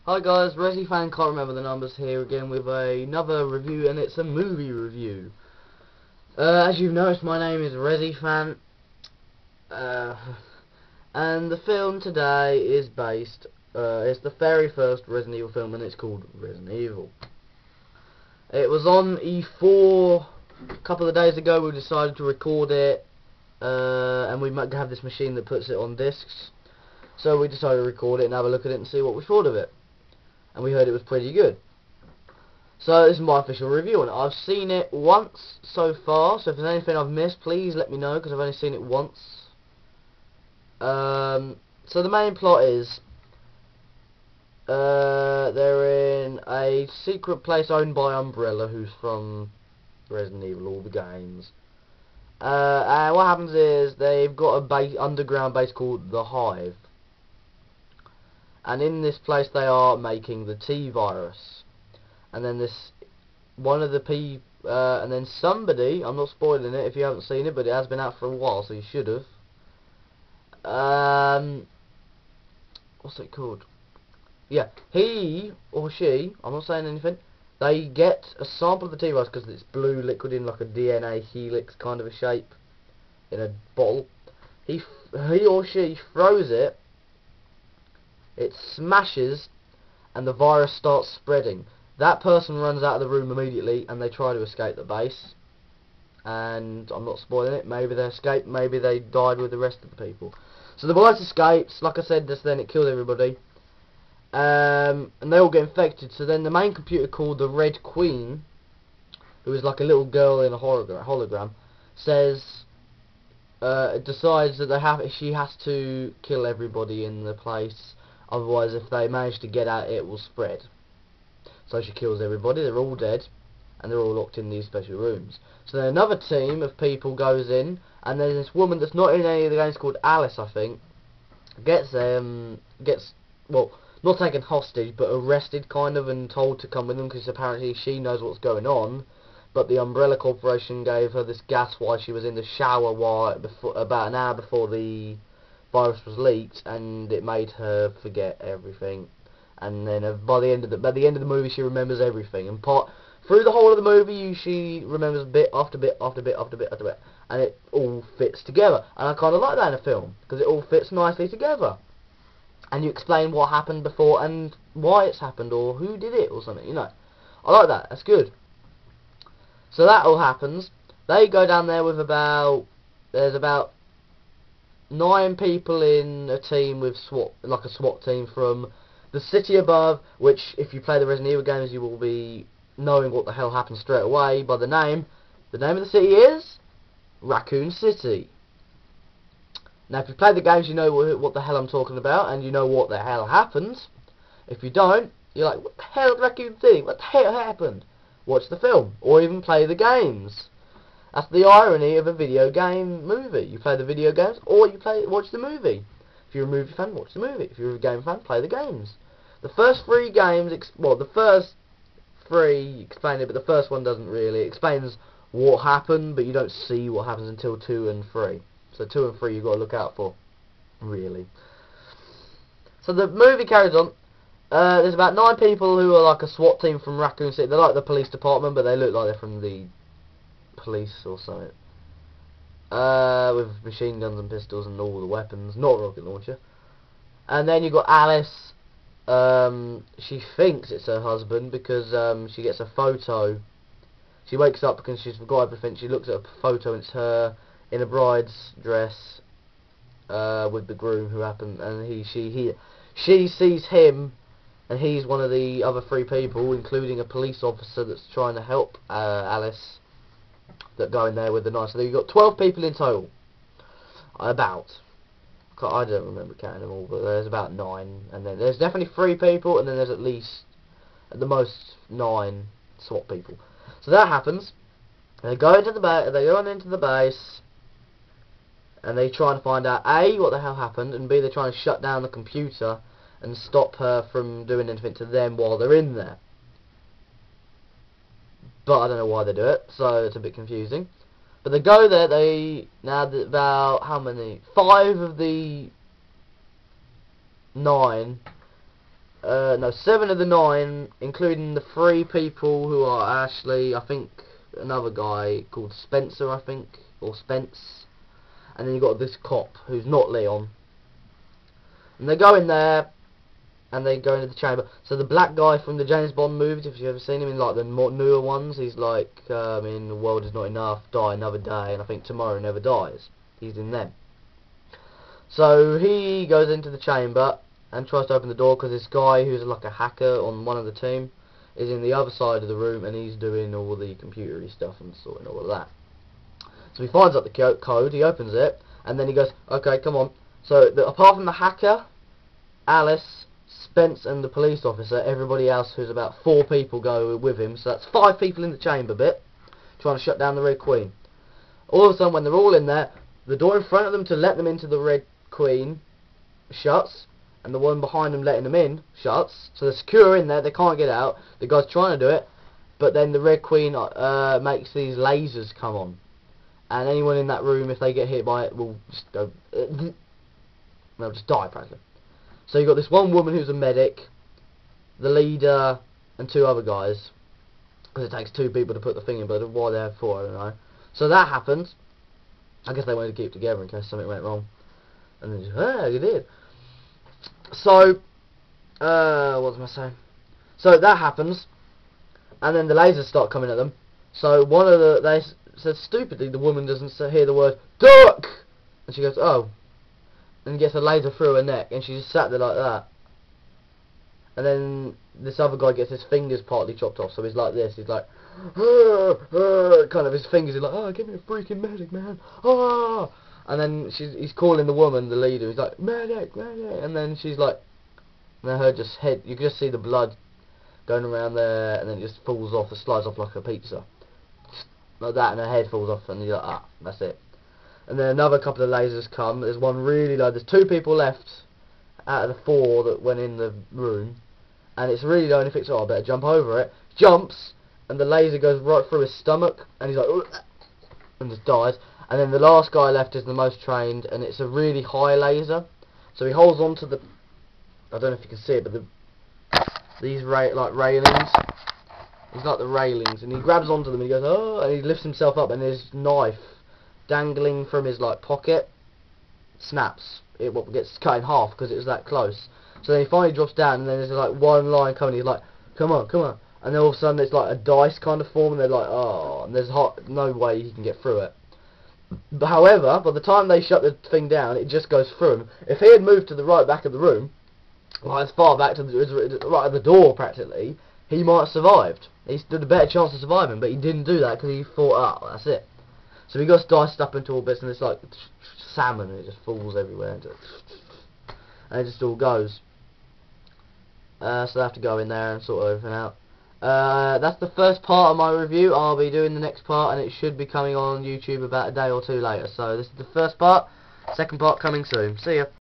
Hi guys, Resi Fan can't remember the numbers here again with another review, and it's a movie review. As you've noticed, my name is Resi Fan, and the film today is based, it's the very first Resident Evil film, and it's called Resident Evil. It was on E4 a couple of days ago. We decided to record it, and we might have this machine that puts it on discs. So we decided to record it and have a look at it and see what we thought of it. And we heard it was pretty good. So this is my official review on it. I've seen it once so far, so if there's anything I've missed, please let me know, because I've only seen it once. So the main plot is they're in a secret place owned by Umbrella, who's from Resident Evil, all the games. And what happens is they've got a underground base called the Hive. And in this place they are making the T-virus. And then and then somebody, I'm not spoiling it if you haven't seen it, but it has been out for a while, so you should have. What's it called? Yeah, he or she, I'm not saying anything, they get a sample of the T-virus because it's blue liquid in like a DNA helix kind of a shape in a bottle. He or she throws it. It smashes, and the virus starts spreading. That person runs out of the room immediately, and they try to escape the base. And I'm not spoiling it. Maybe they escaped, maybe they died with the rest of the people. So the virus escapes. Like I said, just then it kills everybody. And they all get infected. So then the main computer, called the Red Queen, who is like a little girl in a hologram, decides that she has to kill everybody in the place. Otherwise, if they manage to get out, it will spread. So she kills everybody. They're all dead, and they're all locked in these special rooms. So then another team of people goes in, and there's this woman that's not in any of the games, called Alice, I think. Gets well, not taken hostage, but arrested kind of, and told to come with them because apparently she knows what's going on. But the Umbrella Corporation gave her this gas while she was in the shower about an hour before the virus was leaked, and it made her forget everything. And then by the end of the movie, she remembers everything. And through the whole of the movie, she remembers bit after bit after bit after bit after bit, and it all fits together. And I kind of like that in a film because it all fits nicely together. And you explain what happened before and why it's happened, or who did it, or something. You know, I like that. That's good. So that all happens. They go down there with there's about 9 people in a team with like a SWAT team from the city above, which if you play the Resident Evil games you will be knowing what the hell happened straight away by the name. The name of the city is Raccoon City. Now if you play the games you know what the hell I'm talking about, and you know what the hell happened. If you don't, you're like, what the hell is Raccoon City? What the hell happened? Watch the film, or even play the games. That's the irony of a video game movie. You play the video games, or you watch the movie. If you're a movie fan, watch the movie. If you're a game fan, play the games. The first 3 games, the first 3 explain it, but the first one doesn't really. It explains what happened, but you don't see what happens until 2 and 3. So 2 and 3 you've got to look out for, really. So the movie carries on. There's about 9 people who are like a SWAT team from Raccoon City. They're like the police department, but they look like they're from the police or something. With machine guns and pistols and all the weapons, not a rocket launcher. And then you've got Alice. She thinks it's her husband because she gets a photo. She wakes up because she's forgot everything. She looks at a photo and it's her in a bride's dress with the groom who happened, and she sees him, and he's one of the other 3 people, including a police officer that's trying to help Alice, that go in there with the knife. So you've got 12 people in total. I don't remember counting them all, but there's about 9. And then there's definitely 3 people, and then there's at least, at the most, 9 SWAT people. So that happens. They go into the base, and they try and find out A, what the hell happened, and B, they try and shut down the computer and stop her from doing anything to them while they're in there. But I don't know why they do it, so it's a bit confusing. But they go there, about, how many? 5 of the 9 no, 7 of the 9, including the 3 people who are Ashley, I think another guy called Spencer, I think, or Spence, and then you got this cop who's not Leon. And they go in there, and they go into the chamber. So the black guy from the James Bond movies, if you've ever seen him in like the more newer ones, he's like in The World Is Not Enough, Die Another Day, and I think Tomorrow Never Dies. He's in them. So he goes into the chamber and tries to open the door because this guy who's like a hacker on one of the team is in the other side of the room, and he's doing all the computery stuff and sorting all of that. So he finds out the code, he opens it, and then he goes, okay, come on. So apart from the hacker, Alice, Spence and the police officer, everybody else, who's about 4 people, go with him. So that's 5 people in the chamber bit, trying to shut down the Red Queen. All of a sudden, when they're all in there, the door in front of them to let them into the Red Queen shuts, and the one behind them letting them in shuts. So they're secure in there, they can't get out. The guy's trying to do it, but then the Red Queen makes these lasers come on. And anyone in that room, if they get hit by it, will just go... they'll just die, practically. So you've got this one woman who's a medic, the leader, and 2 other guys. Because it takes 2 people to put the thing in, but why they have 4, I don't know. So that happens. I guess they wanted to keep it together in case something went wrong. And then just, you did. So, what was I saying? So that happens. And then the lasers start coming at them. So one of they said stupidly, the woman doesn't hear the word, duck! And she goes, oh. And gets a laser through her neck, and she just sat there like that. And then this other guy gets his fingers partly chopped off, so he's like this. He's like, kind of his fingers. He's like, oh, give me a freaking medic, man. Oh. And then he's calling the woman, the leader. He's like, medic, medic. And then she's like, and then her just head. You can just see the blood going around there, and then it just falls off. It slides off like a pizza, like that, and her head falls off, and you're like, ah, that's it. And then another couple of lasers come. There's one really low. There's 2 people left out of the 4 that went in the room. And it's really low, and he thinks, oh, I better jump over it. Jumps, and the laser goes right through his stomach. And he's like, ugh, and just dies. And then the last guy left is the most trained, and it's a really high laser. So he holds on to the... I don't know if you can see it, but these like railings. He's like the railings, and he grabs onto them, and he goes, oh, and he lifts himself up, and his knife dangling from his like pocket snaps. It gets cut in half because it was that close. So then he finally drops down, and then there's like one line coming. He's like, come on, come on. And then all of a sudden it's like a dice kind of form, and they're like, oh, and there's no way he can get through it. But however, by the time they shut the thing down, it just goes through him. If he had moved to the right back of the room, like as far back to right at the door practically, he might have survived. He stood a better chance of surviving, but he didn't do that because he thought, oh, that's it. So he got diced up into all bits, and it's like salmon, and it just falls everywhere, and it just all goes. So they have to go in there and sort everything out. That's the first part of my review. I'll be doing the next part, and it should be coming on YouTube about a day or 2 later. So this is the first part. Second part coming soon. See ya.